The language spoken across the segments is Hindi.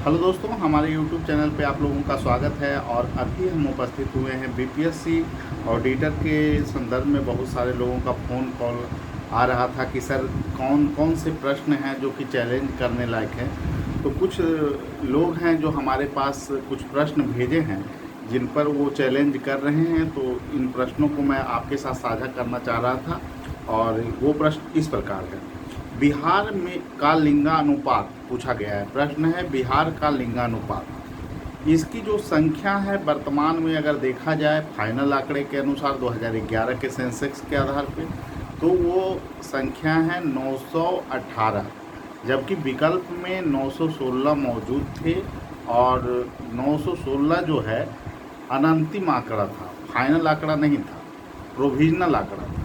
हेलो दोस्तों, हमारे YouTube चैनल पे आप लोगों का स्वागत है। और अभी हम उपस्थित हुए हैं बीपीएससी ऑडिटर के संदर्भ में। बहुत सारे लोगों का फ़ोन कॉल आ रहा था कि सर कौन कौन से प्रश्न हैं जो कि चैलेंज करने लायक हैं। तो कुछ लोग हैं जो हमारे पास कुछ प्रश्न भेजे हैं जिन पर वो चैलेंज कर रहे हैं। तो इन प्रश्नों को मैं आपके साथ साझा करना चाह रहा था और वो प्रश्न इस प्रकार है। बिहार में का लिंगानुपात पूछा गया है। प्रश्न है बिहार का लिंगानुपात। इसकी जो संख्या है वर्तमान में अगर देखा जाए फाइनल आंकड़े के अनुसार 2011 के सेंसेक्स के आधार पे, तो वो संख्या है 918, जबकि विकल्प में 916 मौजूद थे। और 916 जो है अनंतिम आंकड़ा था, फाइनल आंकड़ा नहीं था, प्रोविजनल आंकड़ा था।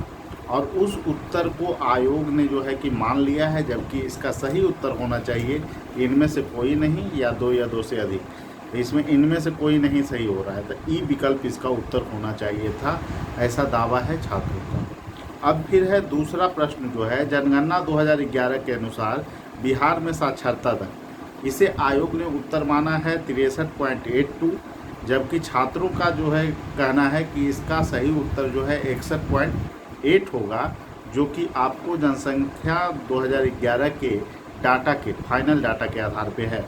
और उस उत्तर को आयोग ने जो है कि मान लिया है, जबकि इसका सही उत्तर होना चाहिए इनमें से कोई नहीं, या दो से अधिक। इसमें इनमें से कोई नहीं सही हो रहा है, तो ई विकल्प इसका उत्तर होना चाहिए था, ऐसा दावा है छात्रों का। अब फिर है दूसरा प्रश्न जो है, जनगणना 2011 के अनुसार बिहार में साक्षरता दर, इसे आयोग ने उत्तर माना है 63.82, जबकि छात्रों का जो है कहना है कि इसका सही उत्तर जो है 61.8 होगा, जो कि आपको जनसंख्या 2011 के डाटा के फाइनल डाटा के आधार पे है।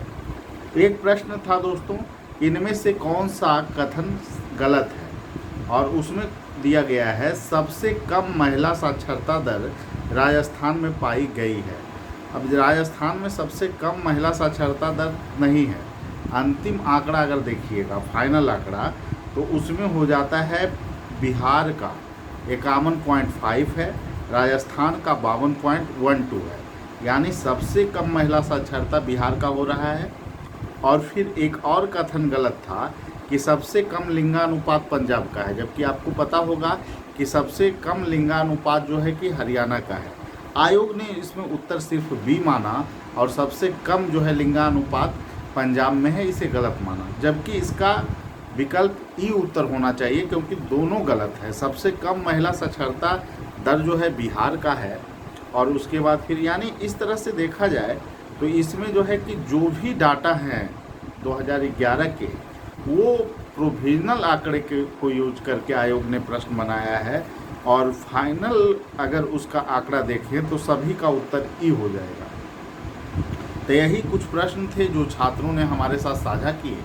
एक प्रश्न था दोस्तों, इनमें से कौन सा कथन गलत है, और उसमें दिया गया है सबसे कम महिला साक्षरता दर राजस्थान में पाई गई है। अब राजस्थान में सबसे कम महिला साक्षरता दर नहीं है। अंतिम आंकड़ा अगर देखिएगा फाइनल आंकड़ा, तो उसमें हो जाता है बिहार का 51.5 है, राजस्थान का 52.12 है। यानी सबसे कम महिला साक्षरता बिहार का हो रहा है। और फिर एक और कथन गलत था कि सबसे कम लिंगानुपात पंजाब का है, जबकि आपको पता होगा कि सबसे कम लिंगानुपात जो है कि हरियाणा का है। आयोग ने इसमें उत्तर सिर्फ बी माना और सबसे कम जो है लिंगानुपात पंजाब में है, इसे गलत माना। जबकि इसका विकल्प ई उत्तर होना चाहिए, क्योंकि दोनों गलत है। सबसे कम महिला साक्षरता दर जो है बिहार का है, और उसके बाद फिर यानी इस तरह से देखा जाए तो इसमें जो है कि जो भी डाटा हैं 2011 के, वो प्रोविजनल आंकड़े के को यूज करके आयोग ने प्रश्न बनाया है। और फाइनल अगर उसका आंकड़ा देखें तो सभी का उत्तर ई हो जाएगा। तो यही कुछ प्रश्न थे जो छात्रों ने हमारे साथ साझा किए,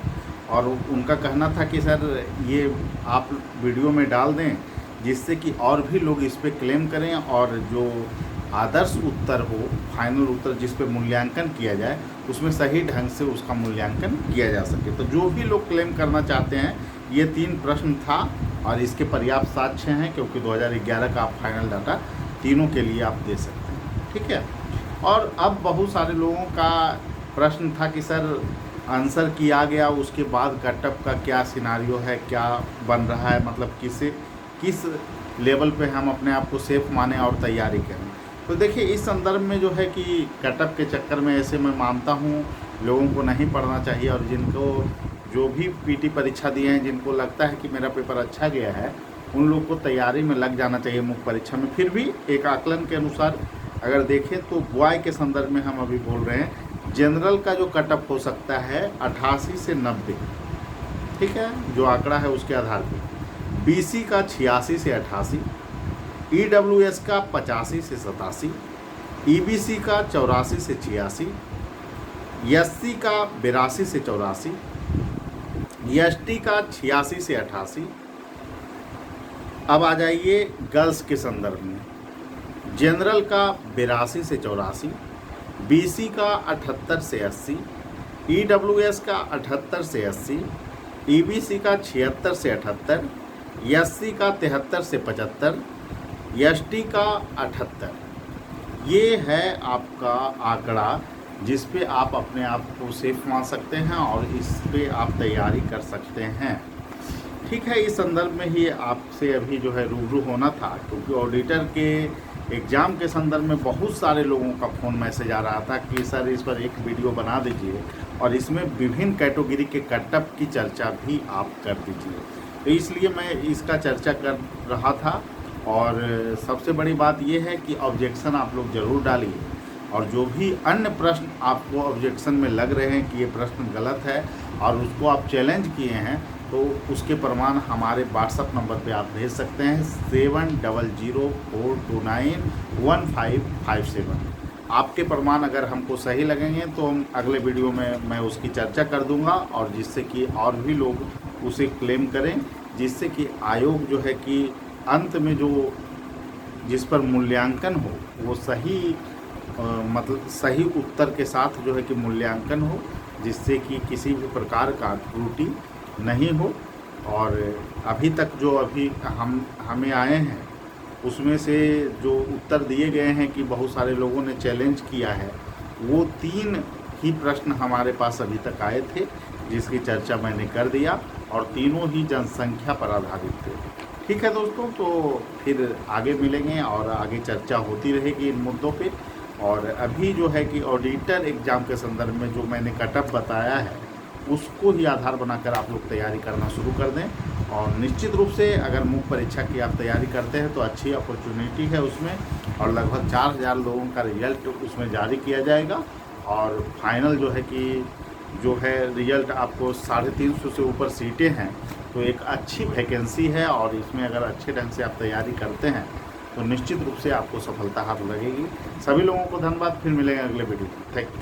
और उनका कहना था कि सर ये आप वीडियो में डाल दें, जिससे कि और भी लोग इस पे क्लेम करें, और जो आदर्श उत्तर हो, फाइनल उत्तर जिस पे मूल्यांकन किया जाए, उसमें सही ढंग से उसका मूल्यांकन किया जा सके। तो जो भी लोग क्लेम करना चाहते हैं, ये 3 प्रश्न था, और इसके पर्याप्त साक्ष्य हैं, क्योंकि 2011 का आप फाइनल डाटा तीनों के लिए आप दे सकते हैं। ठीक है। और अब बहुत सारे लोगों का प्रश्न था कि सर आंसर किया गया, उसके बाद कटअप का क्या सिनारियो है, क्या बन रहा है, मतलब किस लेवल पे हम अपने आप को सेफ माने और तैयारी करें। तो देखिए, इस संदर्भ में जो है कि कटअप के चक्कर में ऐसे मैं मानता हूँ लोगों को नहीं पढ़ना चाहिए। और जिनको जो भी पीटी परीक्षा दिए हैं, जिनको लगता है कि मेरा पेपर अच्छा गया है, उन लोग को तैयारी में लग जाना चाहिए मुख्य परीक्षा में। फिर भी एक आकलन के अनुसार अगर देखें तो बॉय के संदर्भ में हम अभी बोल रहे हैं, जनरल का जो कटअप हो सकता है 88 से 90, ठीक है, जो आंकड़ा है उसके आधार पर। बीसी का 86 से 88, ईडब्ल्यूएस का 85 से 87, ईबीसी का 84 से 86, एससी का 82 से 84, एसटी का 86 से 88। अब आ जाइए गर्ल्स के संदर्भ में, जनरल का 82 से 84, बीसी का 78 से 80, ईडब्ल्यूएस का 78 से 80, ईबीसी का 76 से 78, एससी का 73 से 75, एसटी का 78। ये है आपका आंकड़ा जिस पे आप अपने आप को सेफ मान सकते हैं, और इस पे आप तैयारी कर सकते हैं। ठीक है, इस संदर्भ में ही आपसे अभी जो है रूबरू होना था, क्योंकि ऑडिटर के एग्ज़ाम के संदर्भ में बहुत सारे लोगों का फ़ोन मैसेज आ रहा था कि सर इस पर एक वीडियो बना दीजिए, और इसमें विभिन्न कैटेगरी के कटअप की चर्चा भी आप कर दीजिए। तो इसलिए मैं इसका चर्चा कर रहा था। और सबसे बड़ी बात यह है कि ऑब्जेक्शन आप लोग ज़रूर डालिए, और जो भी अन्य प्रश्न आपको ऑब्जेक्शन में लग रहे हैं कि ये प्रश्न गलत है और उसको आप चैलेंज किए हैं, तो उसके प्रमाण हमारे व्हाट्सअप नंबर पे आप भेज सकते हैं 7004291557। आपके प्रमाण अगर हमको सही लगेंगे तो हम अगले वीडियो में मैं उसकी चर्चा कर दूंगा, और जिससे कि और भी लोग उसे क्लेम करें, जिससे कि आयोग जो है कि अंत में जो जिस पर मूल्यांकन हो वो सही मतलब सही उत्तर के साथ जो है कि मूल्यांकन हो, जिससे कि किसी भी प्रकार का त्रुटि नहीं हो। और अभी तक जो अभी हमें आए हैं उसमें से जो उत्तर दिए गए हैं कि बहुत सारे लोगों ने चैलेंज किया है, वो 3 ही प्रश्न हमारे पास अभी तक आए थे, जिसकी चर्चा मैंने कर दिया, और तीनों ही जनसंख्या पर आधारित थे। ठीक है दोस्तों, तो फिर आगे मिलेंगे और आगे चर्चा होती रहेगी इन मुद्दों पे। और अभी जो है कि ऑडिटर एग्ज़ाम के संदर्भ में जो मैंने कटअप बताया है उसको ही आधार बनाकर आप लोग तैयारी करना शुरू कर दें। और निश्चित रूप से अगर मुख्य परीक्षा की आप तैयारी करते हैं तो अच्छी अपॉर्चुनिटी है उसमें, और लगभग 4000 लोगों का रिजल्ट उसमें जारी किया जाएगा। और फाइनल जो है कि जो है रिजल्ट आपको 350 से ऊपर सीटें हैं, तो एक अच्छी वैकेंसी है, और इसमें अगर अच्छे ढंग से आप तैयारी करते हैं तो निश्चित रूप से आपको सफलता हाथ लगेगी। सभी लोगों को धन्यवाद, फिर मिलेंगे अगले वीडियो में। Thank you.